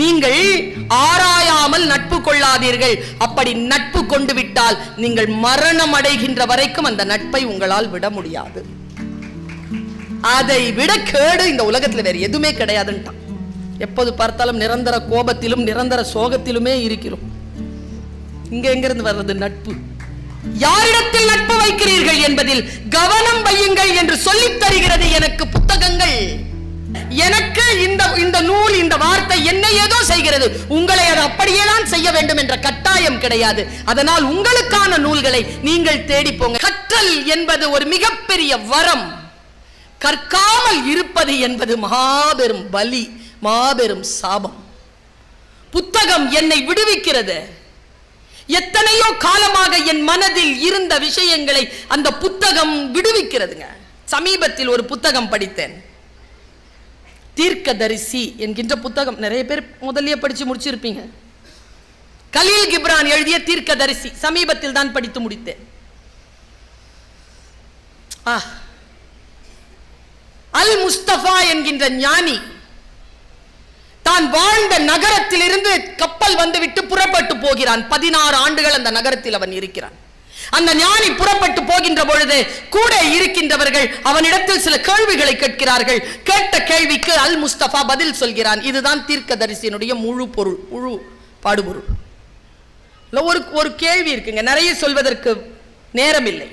நீங்கள் ஆராயாமல் நட்பு கொள்ளாதீர்கள். அப்படி நட்பு கொண்டு விட்டால் நீங்கள் மரணம் அடைகின்ற வரைக்கும் அந்த நட்பை உங்களால் விட முடியாது. அதை விட கேடு இந்த உலகத்தில் வேற எதுவுமே கிடையாதுன்ட்டான். எப்போது பார்த்தாலும் நிரந்தர கோபத்திலும் நிரந்தர சோகத்திலுமே இருக்கிறோம். இங்க எங்கிருந்து வர்றது நட்பு? யாரிடத்தில் நட்பு வைக்கிறீர்கள் என்பதில் கவனம் வையுங்கள் என்று சொல்லித் தருகிறது எனக்கு புத்தகங்கள். எனக்கு இந்த நூல், இந்த வார்த்தை என்னை ஏதோ செய்கிறது. உங்களை அது அப்படியே தான் செய்ய வேண்டும் என்ற கட்டாயம் கிடையாது. அதனால் உங்களுக்கான நூல்களை நீங்கள் தேடி போங்க. கற்றல் என்பது ஒரு மிகப்பெரிய வரம். கற்காமல் இருப்பது என்பது மாபெரும் பலி, மாபெரும் சாபம். புத்தகம் என்னை விடுவிக்கிறது. எத்தனையோ காலமாக என் மனதில் இருந்த விஷயங்களை அந்த புத்தகம் விடுவிக்கிறதுங்க. சமீபத்தில் ஒரு புத்தகம் படித்தேன், தீர்க்கதரிசி என்கின்ற புத்தகம். நிறைய பேர் முதல்லயே படிச்சு முடிச்சிருப்பீங்க. கலீல் கிப்ரான் எழுதிய தீர்க்கதரிசி சமீபத்தில் தான் படித்து முடித்தேன். அல் முஸ்தபா என்கின்ற ஞானி தான் வாழ்ந்த நகரத்தில் இருந்து கப்பல் வந்துவிட்டு புறப்பட்டு போகிறான். 16 ஆண்டுகள் அந்த நகரத்தில் அவன் இருக்கிறான். அந்த ஞானி புறப்பட்டு போகின்ற பொழுது கூட இருக்கின்றவர்கள் அவனிடத்தில் சில கேள்விகளை கேட்கிறார்கள். கேட்ட கேள்விக்கு அல் முஸ்தபா பதில் சொல்கிறான். இதுதான் தீர்க்கதரிசியினுடைய முழு பொருள், முழு பாடுபொருள். ஒரு கேள்வி இருக்குங்க, நிறைய சொல்வதற்கு நேரம் இல்லை.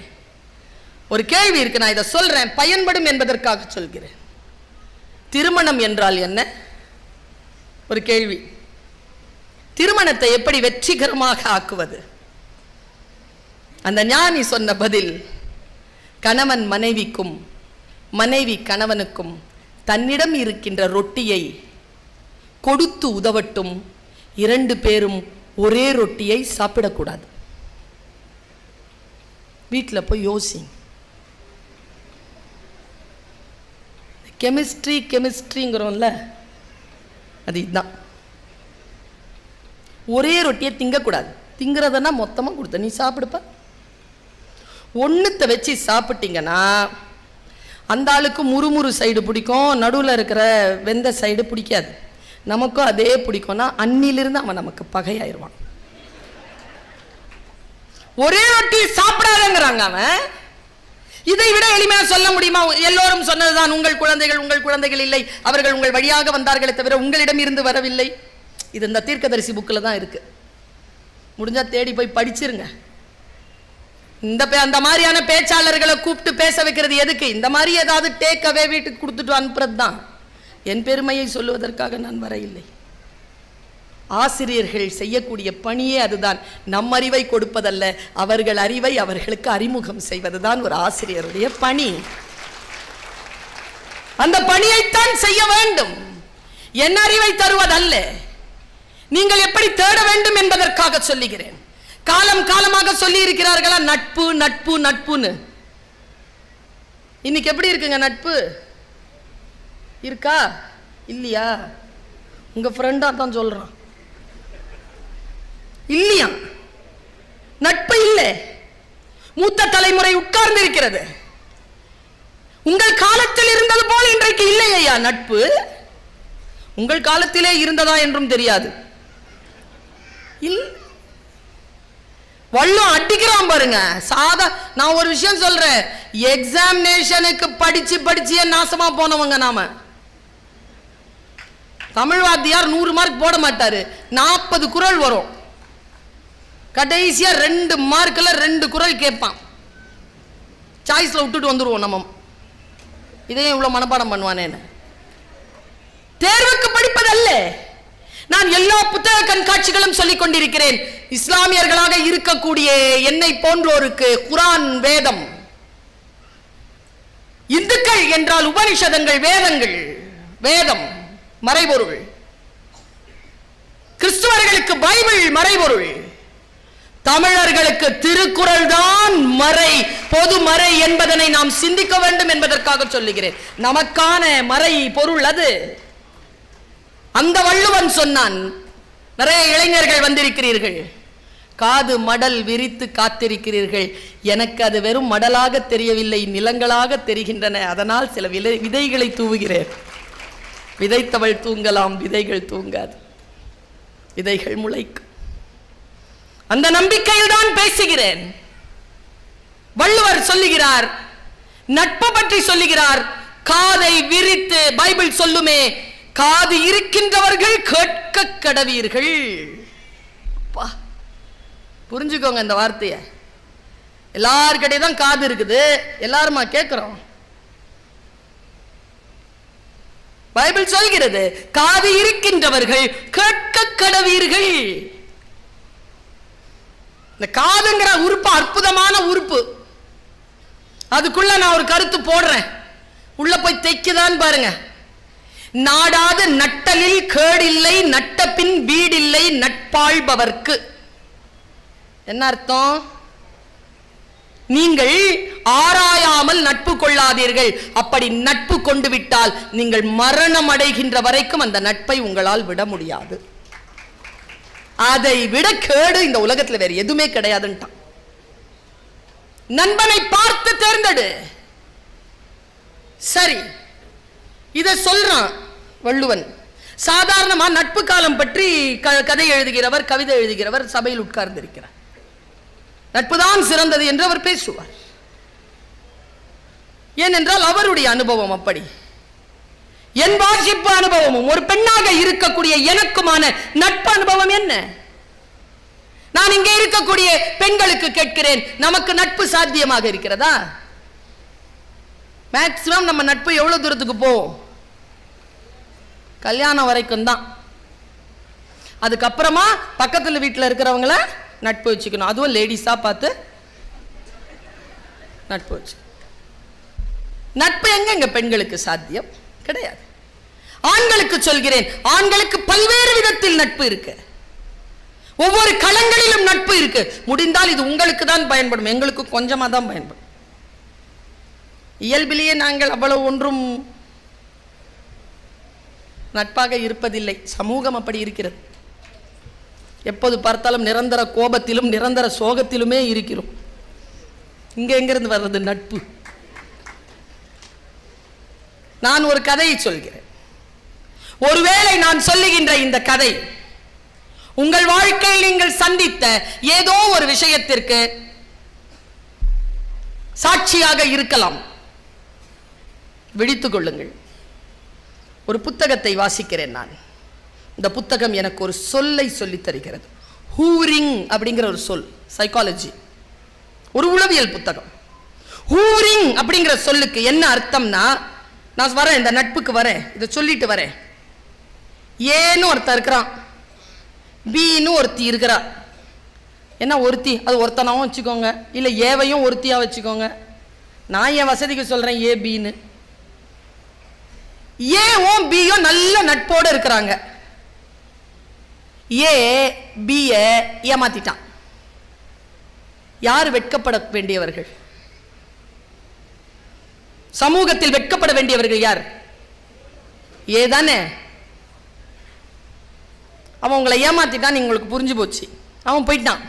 ஒரு கேள்வி இருக்கு, நான் இதை சொல்றேன், பயன்படும் என்பதற்காக சொல்கிறேன். திருமணம் என்றால் என்ன? ஒரு கேள்வி. திருமணத்தை எப்படி வெற்றிகரமாக ஆக்குவது? அந்த ஞானி சொன்ன பதில், கணவன் மனைவிக்கும் மனைவி கணவனுக்கும் தன்னிடம் இருக்கின்ற ரொட்டியை கொடுத்து உதவட்டும், 2 பேரும் ஒரே ரொட்டியை சாப்பிடக்கூடாது. வீட்டில் போய் யோசி. கெமிஸ்ட்ரிங்கிறோம்ல, அது இதுதான். ஒரே ரொட்டியை திங்கக்கூடாது. திங்கிறதுனா மொத்தமாக கொடுத்த நீ சாப்பிடுப்ப. ஒன்றுத்தை வச்சு சாப்பிட்டீங்கன்னா அந்த ஆளுக்கு முறுமுறு சைடு பிடிக்கும், நடுவில் இருக்கிற வெந்த சைடு பிடிக்காது. நமக்கும் அதே பிடிக்கும்னா அன்னிலிருந்து அவன் நமக்கு பகையாயிருவான். ஒரே ரொட்டி சாப்பிடாதங்கிறாங்க அவன். இதை விட எளிமையாக சொல்ல முடியுமா? எல்லோரும் சொன்னதுதான், உங்கள் குழந்தைகள் இல்லை, அவர்கள் உங்கள் வழியாக வந்தார்களே தவிர உங்களிடம் இருந்து வரவில்லை. இது இந்த தீர்க்கதரிசி புக்கில் தான் இருக்கு. முடிஞ்சா தேடி போய் படிச்சிருங்க. அந்த மாதிரியான பேச்சாளர்களை கூப்பிட்டு பேச வைக்கிறது எதுக்கு? இந்த மாதிரி ஏதாவது டேக் அவே வீட்டுக்கு கொடுத்துட்டு அனுப்புறது தான். என் பெருமையை சொல்லுவதற்காக நான் வர இல்லை. ஆசிரியர்கள் செய்யக்கூடிய பணியே அதுதான். நம் அறிவை கொடுப்பதல்ல, அவர்கள் அறிவை அவர்களுக்கு அறிமுகம் செய்வதுதான் ஒரு ஆசிரியருடைய பணி. அந்த பணியைத்தான் செய்ய வேண்டும், என் அறிவை தருவதல்ல. நீங்கள் எப்படி தேட வேண்டும் என்பதற்காக சொல்லுகிறேன். காலம் காலமாக சொல்லி இருக்கிறார்களா நட்பு நட்பு நட்புன்னு? இன்னைக்கு எப்படி இருக்குங்க நட்பு? இருக்கா இல்லையா? உங்க ஃப்ரெண்டா தான் சொல்றான், இல்லையா? நட்பு இல்லை. மூத்த தலைமுறை உட்கார்ந்து இருக்கிறது. உங்கள் காலத்தில் இருந்தது போல இன்றைக்கு இல்லை ஐயா நட்பு. உங்கள் காலத்திலே இருந்ததா என்றும் தெரியாது. வள்ளுவம் அடிக்கிறான் பாருங்க. நான் ஒரு விஷயம் சொல்றேன், எக்ஸாமினேஷனுக்கு படிச்சு நாசமா போனவங்க நாம. தமிழ் வாத்தியார் 100 மார்க் போட மாட்டாரு, 40 குறள் வரும். கடைசியா 2 மார்க்ல 2 குறள் கேட்பான். சாய்ஸ்ல விட்டுட்டு வந்துருவோம் நம்ம. இதையும் இவ்வளவு மனப்பாடம் பண்ணுவானேன்னு. தேர்வுக்கு படிப்பதல்ல. நான் எல்லா புத்தக கண்காட்சிகளும் சொல்லிக் கொண்டிருக்கிறேன். இஸ்லாமியர்களாக இருக்கக்கூடிய என்னை போன்றோருக்கு குரான் வேதம், இந்துக்கள் என்றால் உபனிஷதங்கள், வேதங்கள், வேதம் மறைபொருள். கிறிஸ்துவர்களுக்கு பைபிள் மறைபொருள். தமிழர்களுக்கு திருக்குறள் தான் மறை, பொது மறை என்பதனை நாம் சிந்திக்க வேண்டும் என்பதற்காக சொல்லுகிறேன். நமக்கான மறை பொருள் அது. அந்த வள்ளுவன் சொன்னான். நிறைய இளைஞர்கள் வந்திருக்கிறீர்கள், காது மடல் விரித்து காத்திருக்கிறீர்கள். எனக்கு அது வெறும் மடலாக தெரியவில்லை, நிலங்களாக தெரிகின்றன. அதனால் சில விதைகளை தூவுகிறேன். விதைத்தவள் தூங்கலாம், விதைகள் தூங்காது. விதைகள் முளைக்கும். அந்த நம்பிக்கையில் தான் பேசுகிறேன். வள்ளுவர் சொல்லுகிறார், நட்பு பற்றி சொல்லுகிறார், காதை விரித்து, பைபிள் சொல்லுமே, காது இருக்கின்றவர்கள் கேட்க கடவீர்கள். புரிஞ்சுக்கோங்க இந்த வார்த்தைய. எல்லார்கிட்டே தான் காது இருக்குது, எல்லாருமா கேட்கிறோம்? பைபிள் சொல்கிறது, காது இருக்கின்றவர்கள் கேட்க கடவீர்கள். இந்த காதுங்கிற உறுப்பு அற்புதமான உறுப்பு. அதுக்குள்ள நான் ஒரு கருத்து போடுறேன், உள்ள போய் தைக்குதான் பாருங்க. நாடாத நட்டலில் கேடில்லை, நட்ட பின் வீடில்லை நட்பாள்பவர்க்கு. என்ன அர்த்தம்? நீங்கள் ஆராயாமல் நட்பு கொள்ளாதீர்கள். அப்படி நட்பு கொண்டு விட்டால் நீங்கள் மரணம் அடைகின்ற வரைக்கும் அந்த நட்பை உங்களால் விட முடியாது. அதை விட கேடு இந்த உலகத்தில் வேற எதுவுமே கிடையாதுன்ட்டான். நண்பனை பார்த்து தேர்ந்தெடு. சரி, இத சொல்றான் வள்ளுவன். சாதாரணமா நட்பு காலம் பற்றி கதை எழுதுகிறவர், கவிதை எழுதுகிறவர் சபையில் உட்கார்ந்திருக்கிறார். நட்புதான் சிறந்தது என்று அவர் பேசுவார். ஏனென்றால் அவருடைய அனுபவம் அப்படி. என் வாசிப்பு அனுபவமும் ஒரு பெண்ணாக இருக்கக்கூடிய எனக்குமான நட்பு அனுபவம் என்ன? நான் இங்கே இருக்கக்கூடிய பெண்களுக்கு கேட்கிறேன், நமக்கு நட்பு சாத்தியமாக இருக்கிறதா? மேக்சிமம் நம்ம நட்பு எவ்வளவு தூரத்துக்கு போவோம்? கல்யாணம் வரைக்கும் தான். அதுக்கப்புறமா பக்கத்துல வீட்டில் இருக்கிறவங்கள நட்பு வச்சுக்கணும். அதுவும் லேடிஸா பார்த்து நட்பு வச்சு. நட்பு எங்க பெண்களுக்கு சாத்தியம் கிடையாது. ஆண்களுக்கு சொல்கிறேன், ஆண்களுக்கு பல்வேறு விதத்தில் நட்பு இருக்கு. ஒவ்வொரு களங்களிலும் நட்பு இருக்கு. முடிந்தால் இது உங்களுக்கு தான் பயன்படும், எங்களுக்கு கொஞ்சமா தான் பயன்படும். இயல்பிலேயே நாங்கள் அவ்வளவு ஒன்றும் நட்பாக இருப்பதில்லை. சமூகம் அப்படி இருக்கிறது. எப்போது பார்த்தாலும் நிரந்தர கோபத்திலும் நிரந்தர சோகத்திலுமே இருக்கிறோம். இங்க எங்கிருந்து வர்றது நட்பு? நான் ஒரு கதையை சொல்கிறேன். ஒருவேளை நான் சொல்லுகின்ற இந்த கதை உங்கள் வாழ்க்கையில் நீங்கள் சந்தித்த ஏதோ ஒரு விஷயத்திற்கு சாட்சியாக இருக்கலாம். விழித்துக் கொள்ளுங்கள். ஒரு புத்தகத்தை வாசிக்கிறேன் நான். இந்த புத்தகம் எனக்கு ஒரு சொல்லை சொல்லித் தருகிறது. ஹூரிங் அப்படிங்கிற ஒரு சொல், சைக்காலஜி, ஒரு உளவியல் புத்தகம். ஹூரிங் அப்படிங்கிற சொல்லுக்கு என்ன அர்த்தம்னா, நான் வரேன் இந்த நட்புக்கு வரேன், இதை சொல்லிட்டு வரேன். ஏன்னு ஒருத்தர் இருக்கிறான், பின்னு ஒருத்தி இருக்கிறா. என்ன ஒருத்தி? அது ஒருத்தனாவும் வச்சுக்கோங்க, இல்லை ஏவையும் ஒருத்தியா வச்சுக்கோங்க. நான் என் வசதிக்கு சொல்றேன் ஏ பின்னு. ஏவும் பியும் நல்ல நட்போடு இருக்கிறாங்க. ஏ பிய ஏமாத்திட்டான். யார் வெட்கப்பட வேண்டியவர்கள்? சமூகத்தில் வெட்கப்பட வேண்டியவர்கள் யார்? ஏதானே. அவன் உங்களை ஏமாத்திட்டான், உங்களுக்கு புரிஞ்சு போச்சு, அவன் போயிட்டான்.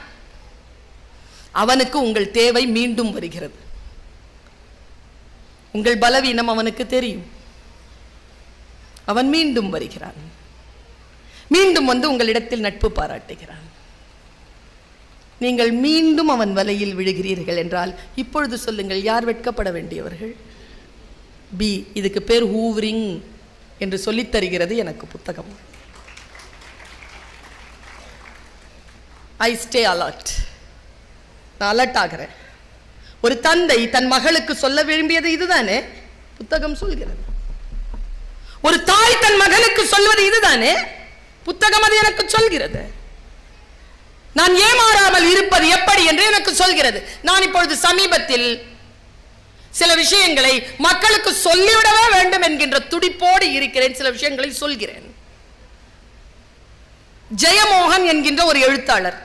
அவனுக்கு உங்கள் தேவை மீண்டும் வருகிறது. உங்கள் பலவீனம் அவனுக்கு தெரியும். அவன் மீண்டும் வருகிறான். மீண்டும் வந்து உங்களிடத்தில் நட்பு பாராட்டுகிறான். நீங்கள் மீண்டும் அவன் வலையில் விழுகிறீர்கள் என்றால் இப்பொழுது சொல்லுங்கள், யார் வெட்கப்பட வேண்டியவர்கள்? பி. இதுக்கு பேர் ஹூவரிங் என்று சொல்லித் தருகிறது எனக்கு புத்தகம். ஐ ஸ்டே அலர்ட். நான் அலர்ட் ஆகிறேன். ஒரு தந்தை தன் மகளுக்கு சொல்ல விரும்பியது இதுதானே புத்தகம் சொல்கிறது. ஒரு தாய் தன் மகனுக்கு சொல்வது இதுதானே புத்தகம் அது எனக்கு சொல்கிறது. நான் ஏமாறாமல் இருப்பது எப்படி என்று எனக்கு சொல்கிறது. நான் இப்பொழுது சமீபத்தில் சில விஷயங்களை மக்களுக்கு சொல்லிவிடவே வேண்டும் என்கின்ற துடிப்போடு இருக்கிறேன். சில விஷயங்களை சொல்கிறேன். ஜெயமோகன் என்கின்ற ஒரு எழுத்தாளர்,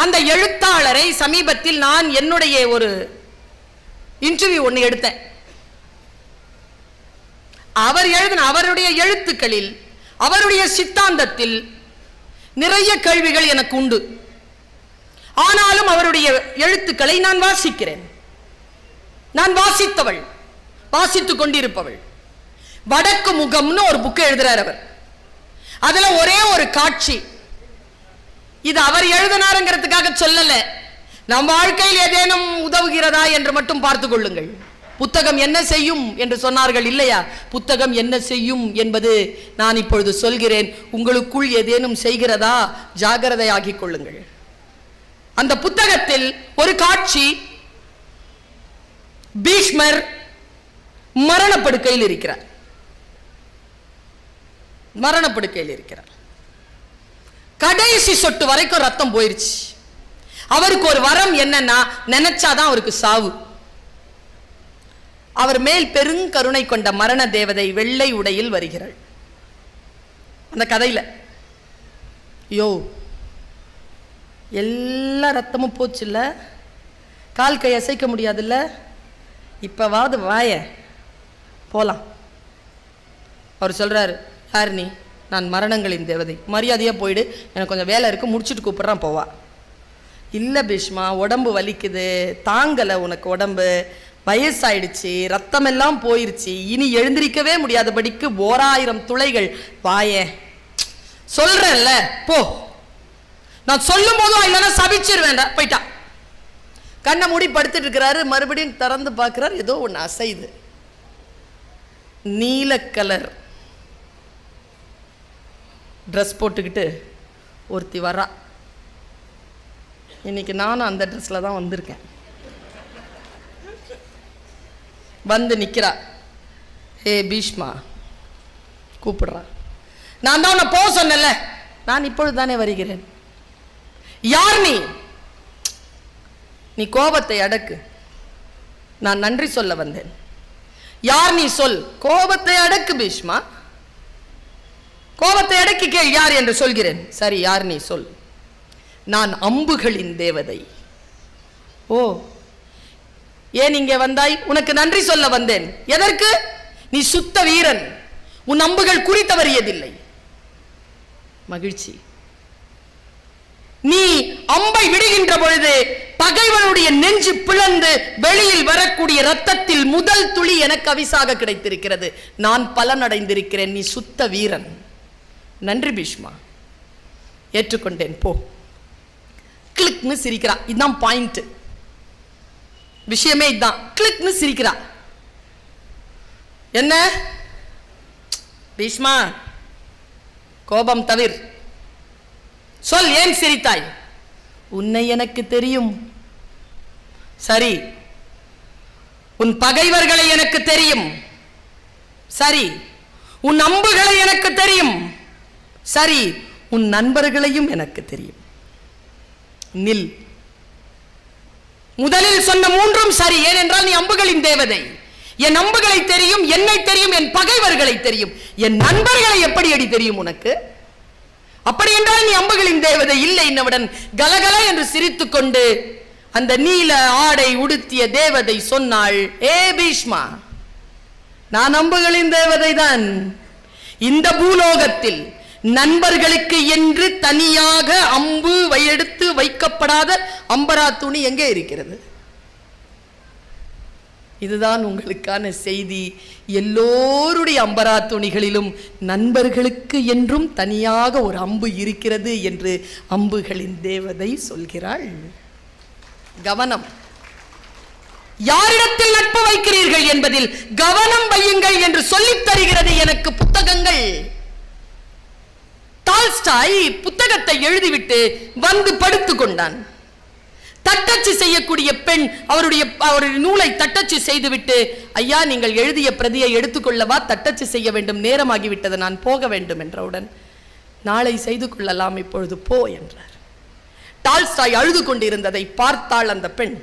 அந்த எழுத்தாளரை சமீபத்தில் நான் என்னுடைய ஒரு இன்டர்வியூ ஒன்று எடுத்தேன். அவர் எழுதின அவருடைய எழுத்துக்களில், அவருடைய சித்தாந்தத்தில் நிறைய கேள்விகள் எனக்கு உண்டு. ஆனாலும் அவருடைய எழுத்துக்களை நான் வாசிக்கிறேன். நான் வாசித்தவள், வாசித்துக் கொண்டிருப்பவள். வடக்கு முகம்னு ஒரு புக் எழுதுறார் அவர். அதுல ஒரே ஒரு காட்சி, இது அவர் எழுதினாருங்கிறதுக்காக சொல்லல, நம் வாழ்க்கையில் ஏதேனும் உதவுகிறதா என்று மட்டும் பார்த்துக் கொள்ளுங்கள். புத்தகம் என்ன செய்யும் என்று சொன்னார்கள் இல்லையா? புத்தகம் என்ன செய்யும் என்பது நான் இப்பொழுது சொல்கிறேன். உங்களுக்குள் ஏதேனும் செய்கிறதா? ஜாகிரதையாகிக் கொள்ளுங்கள். அந்த புத்தகத்தில் ஒரு காட்சி, பீஷ்மர் மரணப்படுக்கையில் இருக்கிறார். மரணப்படுக்கையில் இருக்கிறார். கடைசி சொட்டு வரைக்கும் ரத்தம் போயிருச்சு. அவருக்கு ஒரு வரம் என்னன்னா, நினைச்சாதான் அவருக்கு சாவு. அவர் மேல் பெருங்கருணை கொண்ட மரண தேவதை வெள்ளை உடையில் வருகிறாள். அந்த கதையில யோ எல்லா ரத்தமும் போச்சுல்ல, கால் கை அசைக்க முடியாதுல்ல, இப்பவாவது வாய போலாம். அவர் சொல்றாரு, யார் நீ? நான் மரணங்களின் தேவதை, மரியாதையா போயிடு, எனக்கு கொஞ்சம் வேலை இருக்கு, முடிச்சுட்டு கூப்பிடுறான், போவா. இல்லை பீஷ்மா, உடம்பு வலிக்குது, தாங்கலை, உனக்கு உடம்பு வயசாயிடுச்சு, ரத்தம் எல்லாம் போயிருச்சு, இனி எழுந்திருக்கவே முடியாதபடிக்கு 1000 துளைகள், வாய சொல்றேன்ல போ, நான் சொல்லும் போதும் இல்லைன்னா சபிச்சிருவேன், போயிட்டா. கண்ணை மூடி படுத்துட்டு இருக்கிறாரு. மறுபடியும் திறந்து பார்க்கிறார், ஏதோ ஒன்று அசைது. நீல கலர் ட்ரெஸ் போட்டுக்கிட்டு ஒருத்தி வரா. இன்னைக்கு நானும் அந்த ட்ரெஸ்ல தான் வந்திருக்கேன். வந்து நிக்கிறா. ஹே பீஷ்மா கூப்பிடுறா. நான் தான் உன்னை போக சொன்னேன்ல, நான் இப்பொழுது தானே வருகிறேன். யார் நீ? நீ கோபத்தை அடக்கு, நான் நன்றி சொல்ல வந்தேன். யார் நீ சொல். கோபத்தை அடக்கு பீஷ்மா, கோபத்தை அடக்கி கேள், யார் என்று சொல்கிறேன். சரி, யார் நீ சொல். நான் அம்புகளின் தேவதை. ஓ, ஏன் இங்கே வந்தாய்? உனக்கு நன்றி சொல்ல வந்தேன். எதற்கு? நீ சுத்த வீரன், உன் அம்புகள் குறி தவறியதில்லை. மகிழ்ச்சி. நீ அம்பை விடுகின்ற பொழுது பகைவனுடைய நெஞ்சு பிளந்து வெளியில் வரக்கூடிய ரத்தத்தில் முதல் துளி எனக்கு அவிசாக கிடைத்திருக்கிறது. நான் பலனடைந்திருக்கிறேன். நீ சுத்த வீரன். நன்றி பீஷ்மா, ஏற்றுக்கொண்டேன், போ. கிளிக்னு சிரிக்கிறா. இதுதான் பாயிண்ட், விஷயமே இதுதான். கிளிக்னு சிரிக்கிறா. என்ன பீஷ்மா, கோபம் தவிர், சொல், ஏன் சிரித்தாய்? உன்னை எனக்கு தெரியும். சரி, உன் பகைவர்களை எனக்கு தெரியும். சரி, உன் அம்புகளை எனக்கு தெரியும். சரி, உன் நண்பர்களையும் எனக்கு தெரியும். நில். முதலில் சொன்ன மூன்றும் சரி. ஏனென்றால் நீ அம்புகளின் தேவதை. என் அம்புகளை தெரியும், என்னை தெரியும், என் பகைவர்களை தெரியும். என் நண்பர்களை எப்படி அடி தெரியும் உனக்கு? அப்படி என்றால் நீ அம்புகளின் தேவதை இல்லை. என்னவுடன் கலகல என்று சிரித்துக் கொண்டு அந்த நீல ஆடை உடுத்திய தேவதை சொன்னாள், ஏ பீஷ்மா, நான் அம்புகளின் தேவதை தான். இந்த பூலோகத்தில் நண்பர்களுக்கு என்று தனியாக அம்பு எடுத்து வைக்கப்படாத அம்பரா துணி எங்கே இருக்கிறது? இதுதான் உங்களுக்கான செய்தி. எல்லோருடைய அம்பரா துணிகளிலும் நண்பர்களுக்கு என்றும் தனியாக ஒரு அம்பு இருக்கிறது என்று அம்புகளின் தேவதை சொல்கிறாள். கவனம். யாரிடத்தில் நட்பு வைக்கிறீர்கள் என்பதில் கவனம் வையுங்கள் என்று சொல்லித் தருகிறது எனக்கு புத்தகங்கள். டால்ஸ்டாய் புத்தகத்தை எழுதிவிட்டு வந்து படுத்துக் கொண்டான். தட்டச்சு செய்யக்கூடிய பெண் அவருடைய நூலை தட்டச்சு செய்துவிட்டு, ஐயா நீங்கள் எழுதிய பிரதியை எடுத்துக்கொள்ளவா? தட்டச்சு செய்ய வேண்டும், நேரமாகிவிட்டது, நான் போக வேண்டும் என்றவுடன், நாளை செய்து கொள்ளலாம், இப்பொழுது போ என்றார். டால்ஸ்டாய் அழுது கொண்டிருந்ததை பார்த்தாள் அந்த பெண்.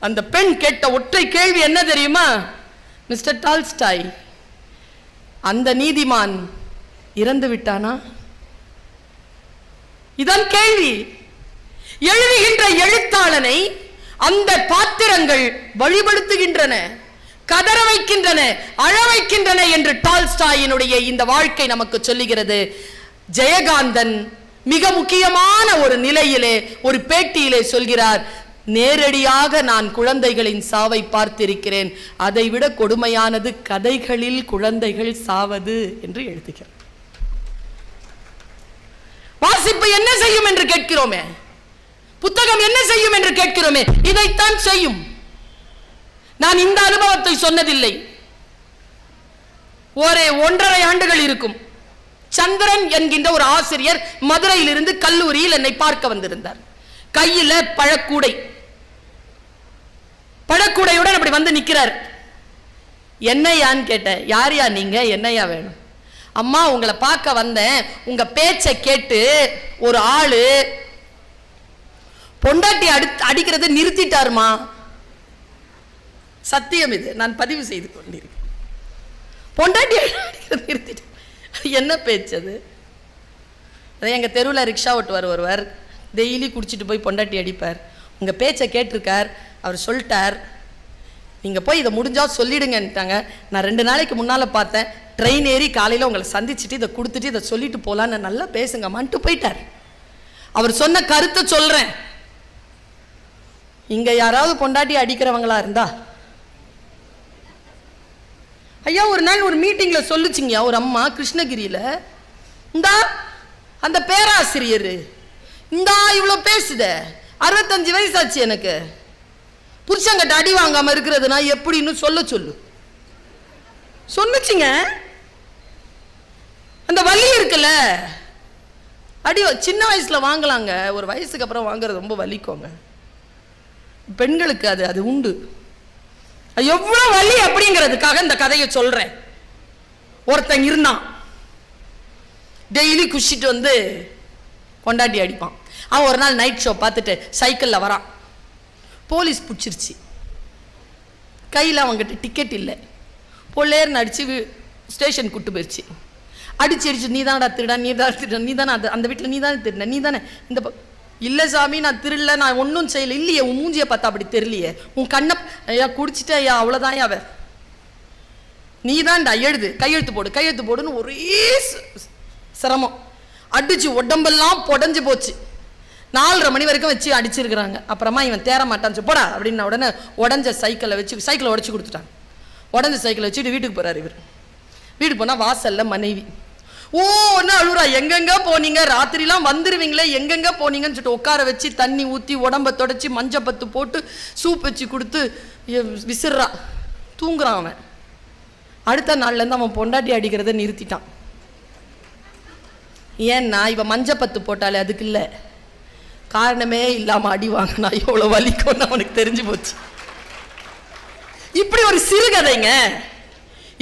அந்த பெண் கேட்ட ஒற்றை கேள்வி என்ன தெரியுமா? மிஸ்டர் டால்ஸ்டாய், அந்த நீதிமான் இறந்து விட்டானா? இதான் கேள்வி. எழுதுகின்ற எழுத்தாளனை அந்த பாத்திரங்கள் வழிபடுத்துகின்றன, கதற வைக்கின்றன, அழ வைக்கின்றன என்று டால்ஸ்டாயினுடைய இந்த வாழ்க்கை நமக்கு சொல்லுகிறது. ஜெயகாந்தன் மிக முக்கியமான ஒரு நிலையிலே ஒரு பேட்டியிலே சொல்கிறார், நேரடியாக நான் குழந்தைகளின் சாவை பார்த்திருக்கிறேன், அதைவிட கொடுமையானது கதைகளில் குழந்தைகள் சாவது என்று எழுதுகிறார். வாசிப்பு என்ன செய்யும் என்று கேட்கிறோமே, புத்தகம் என்ன செய்யும் என்று கேட்கிறோமே, இதைத்தான் செய்யும். நான் இந்த அனுபவத்தை சொன்னதில்லை. ஒரு 1.5 ஆண்டுகள் இருக்கும். சந்திரன் என்கின்ற ஒரு ஆசிரியர் மதுரையிலிருந்து கல்லூரியில் என்னை பார்க்க வந்திருந்தார். கையில பழக்கூடையுடன் அப்படி வந்து நிக்கிறார். என்னையான்னு கேட்டேன். யாரையா நீங்க, என்னையா வேணும்? அம்மா உங்களை பார்க்க வந்தேன், உங்க பேச்சை கேட்டு ஒரு ஆளு பொண்டாட்டி அடிக்கிறத நிறுத்திட்டாருமா. சத்தியம், இது நான் பதிவு செய்து கொண்டிருக்கேன். பொண்டாட்டி அடிக்கிறத நிறுத்திட்டார். என்ன பேச்சது? எங்க தெருவில் ரிக்ஷா ஓட்டுவார் ஒருவர், டெய்லி குடிச்சிட்டு போய் பொண்டாட்டி அடிப்பார். உங்க பேச்சை கேட்டிருக்கார், அவர் சொல்லிட்டார், நீங்க போய் இதை முடிஞ்சா சொல்லிடுங்கன்ட்டாங்க. நான் 2 நாளைக்கு முன்னால பார்த்தேன், ட்ரெயின் ஏறி காலையில் உங்களை சந்திச்சுட்டு இதை கொடுத்துட்டு இதை சொல்லிட்டு போலான்னு, நல்லா பேசுங்கம்மான்ட்டு போயிட்டார். அவர் சொன்ன கருத்தை சொல்றேன். இங்க யாராவது பொண்டாட்டி அடிக்கிறவங்களா இருந்தா, ஐயா ஒரு நாள் ஒரு மீட்டிங்ல சொல்லுச்சிங்க ஒரு அம்மா கிருஷ்ணகிரியில, இந்தா அந்த பேராசிரியர் இந்தா இவ்வளோ பேசுத, 65 வயசாச்சு எனக்கு, புருஷங்கிட்ட அடி வாங்காம இருக்கிறதுனா எப்படின்னு சொன்னுச்சுங்க. அந்த வலி இருக்குல்ல, அடி சின்ன வயசுல வாங்கலாங்க, ஒரு வயசுக்கு அப்புறம் வாங்குறது ரொம்ப வலிக்கோங்க. பெண்களுக்கு அது உண்டு. எவ்வளவு வலி அப்படிங்கிறதுக்காக இந்த கதையை சொல்றேன். ஒருத்தன் இருந்தான், டெய்லி குஷிட்டு வந்து கொண்டாடி அடிப்பான். அவன் ஒரு நாள் நைட் ஷோ பார்த்துட்டு சைக்கிளில் வரான். போலீஸ் பிடிச்சிருச்சு. கையில் அவங்ககிட்ட டிக்கெட் இல்லை. பொல்லேர்னு அடித்து ஸ்டேஷன் கூட்டு போயிடுச்சு. அடிச்சு நீ தானடா திருடா, நீ தானே அந்த வீட்டில் நீ தானே திருட, நீ தானே இந்த இல்லை சாமி நான் திருடல, நான் ஒன்றும் செய்யலை. இல்லையே, உன் மூஞ்சியை பார்த்தா அப்படி தெரியலையே, உன் கண்ணை ஐயா குடிச்சிட்ட ஐயா, அவ்வளோதான் அவ, நீ தான்டா எழுது, கையெழுத்து போடுன்னு ஒரே சிரமம். அடிச்சு உடம்பெல்லாம் புடஞ்சு போச்சு. 4:30 மணி வரைக்கும் வச்சு அடிச்சிருக்கிறாங்க. அப்புறமா இவன் தேர மாட்டான்னு போடா அப்படின்னா உடனே உடஞ்ச சைக்கிளை உடச்சி கொடுத்துட்டாங்க. உடஞ்ச சைக்கிளை வச்சுட்டு வீட்டுக்கு போறாரு. இவர் வீட்டுக்கு போனால் வாசல்ல மனைவி ஒன்று அழுறா, எங்கெங்க போனீங்க, ராத்திரிலாம் வந்துருவீங்களே, எங்கெங்க போனீங்கன்னு சொல்லிட்டு உட்கார வச்சு தண்ணி ஊற்றி உடம்ப தொடச்சி மஞ்சப்பத்து போட்டு சூப் வச்சு கொடுத்து விசிறா. தூங்குறான் அவன். அடுத்த நாள்லேருந்து அவன் பொண்டாட்டி அடிக்கிறத நிறுத்திட்டான். ஏன்னா இவன் மஞ்சப்பத்து போட்டாலே அதுக்கு இல்லை, காரணமே இல்லாமல் அடி வாங்கினா எவ்வளோ வலிக்கும்னு அவனுக்கு தெரிஞ்சு போச்சு. இப்படி ஒரு சிறுகதைங்க.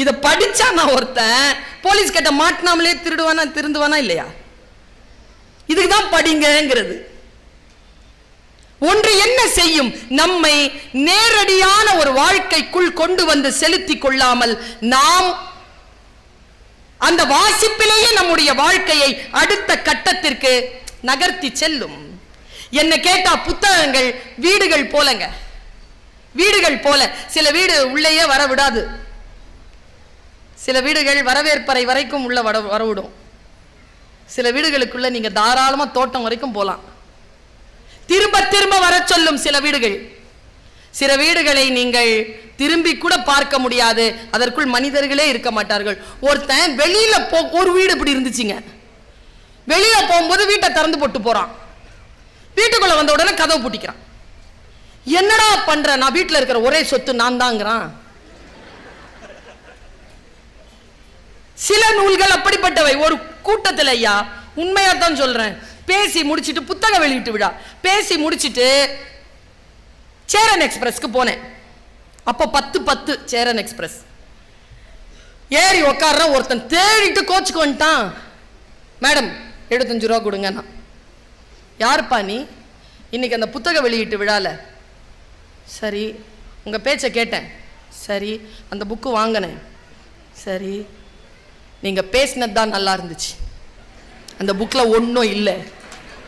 இதை படிச்சா நான் ஒருத்தன் போலீஸ் கிட்ட மாட்டினாமலே திருந்துவானா இல்லையா? இதுக்குதான் படிங்கிறது. ஒன்று என்ன செய்யும், நம்மை நேரடியான ஒரு வாழ்க்கைக்குள் கொண்டு வந்து செலுத்தி கொள்ளாமல் நாம் அந்த வாசிப்பிலேயே நம்முடைய வாழ்க்கையை அடுத்த கட்டத்திற்கு நகர்த்தி செல்லும். என்ன கேட்டா புத்தகங்கள் வீடுகள் போலங்க, வீடுகள் போல. சில வீடு உள்ளேயே வர விடாது, சில வீடுகள் வரவேற்பறை வரைக்கும் உள்ள வரவிடும். சில வீடுகளுக்குள்ள நீங்க தாராளமா தோட்டம் வரைக்கும் போலாம். திரும்ப திரும்ப வர சொல்லும் சில வீடுகள். சில வீடுகளை நீங்கள் திரும்பி கூட பார்க்க முடியாது, அதற்குள் மனிதர்களே இருக்க மாட்டார்கள். ஒருத்தன் வெளியில ஒரு வீடு இப்படி இருந்துச்சுங்க. வெளியில போகும்போது வீட்டை திறந்து போட்டு போறான். வீட்டுக்குள்ள வந்த உடனே கதவு பூட்டிக்கிறான். என்னடா பண்ற, நான் வீட்டுல இருக்கிற ஒரே சொத்து நான் தாங்கிறான். சில நூல்கள் அப்படிப்பட்டவை. ஒரு கூட்டத்தில் ஐயா உண்மையா தான் சொல்றேன், பேசி முடிச்சிட்டு புத்தக வெளியிட்டு விழா பேசி முடிச்சிட்டு சேரன் எக்ஸ்பிரஸ்க்கு போனேன். அப்போ 10 சேரன் எக்ஸ்பிரஸ் ஏறி உக்கார. ஒருத்தன் தேடிட்டு கோச்சுக்கு வந்துட்டான். மேடம் 75 ரூபா கொடுங்க. நான் யாருப்பா நீ? இன்னைக்கு அந்த புத்தக வெளியீட்டு விழால. சரி, உங்க பேச்சை கேட்டேன். சரி, அந்த புக்கு வாங்கினேன். சரி, நீங்க பேசினது தான் நல்லா இருந்துச்சு, அந்த புக்ல ஒன்றும் இல்லை,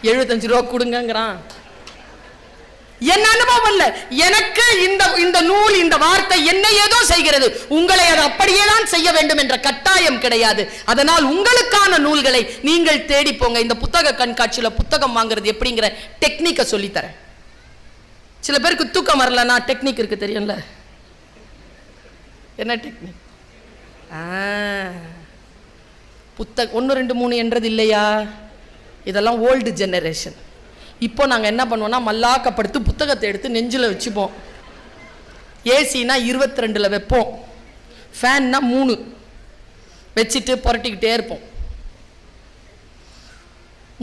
75 ரூபா கொடுங்கிறான். என்ன அனுபவம் இல்லை எனக்கு. இந்த நூல், இந்த வார்த்தை என்ன ஏதோ செய்கிறது. உங்களை அது அப்படியே தான் செய்ய வேண்டும் என்ற கட்டாயம் கிடையாது. அதனால் உங்களுக்கான நூல்களை நீங்கள் தேடி போங்க. இந்த புத்தக கண்காட்சியில புத்தகம் வாங்குறது எப்படிங்கிற டெக்னிக்கை சொல்லித்தரேன். சில பேருக்கு தூக்கம் வரலன்னா டெக்னிக் இருக்கு, தெரியும்ல? என்ன டெக்னிக்? புத்தகம் 1 2 3 என்றது இல்லையா? இதெல்லாம் ஓல்டு ஜெனரேஷன். இப்போ நாங்கள் என்ன பண்ணுவோம்னா மல்லாக்கப்படுத்து புத்தகத்தை எடுத்து நெஞ்சில் வச்சுப்போம். ஏசினா 22 வைப்போம், ஃபேன்னா 3 வச்சுட்டு புரட்டிக்கிட்டே இருப்போம்.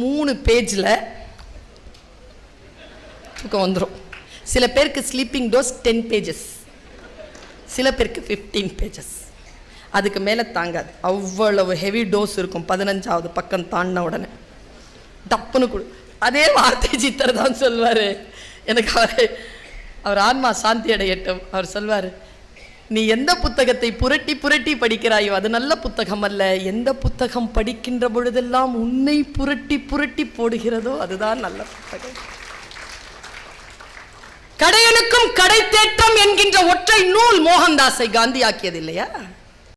3 பேஜில் தூக்கம் வந்துடும். சில பேருக்கு ஸ்லீப்பிங் டோஸ் 10 பேஜஸ், சில பேருக்கு 15 பேஜஸ். அதுக்கு மேலே தாங்காது, அவ்வளவு ஹெவி டோஸ் இருக்கும். 15வது பக்கம் தாண்டின உடனே டப்புன்னு கொடு. அதே வார்த்தை சித்தர் தான் சொல்வார். எனக்கு அவர் ஆன்மா சாந்தி அடையட்டும். அவர் சொல்வார், நீ எந்த புத்தகத்தை புரட்டி புரட்டி படிக்கிறாயோ அது நல்ல புத்தகம் அல்ல. எந்த புத்தகம் படிக்கின்ற பொழுதெல்லாம் உன்னை புரட்டி புரட்டி போடுகிறதோ அதுதான் நல்ல புத்தகம். கடையனுக்கும் கடை தேட்டம் என்கின்ற ஒற்றை நூல் மோகன்தாஸை காந்தி ஆக்கியது இல்லையா?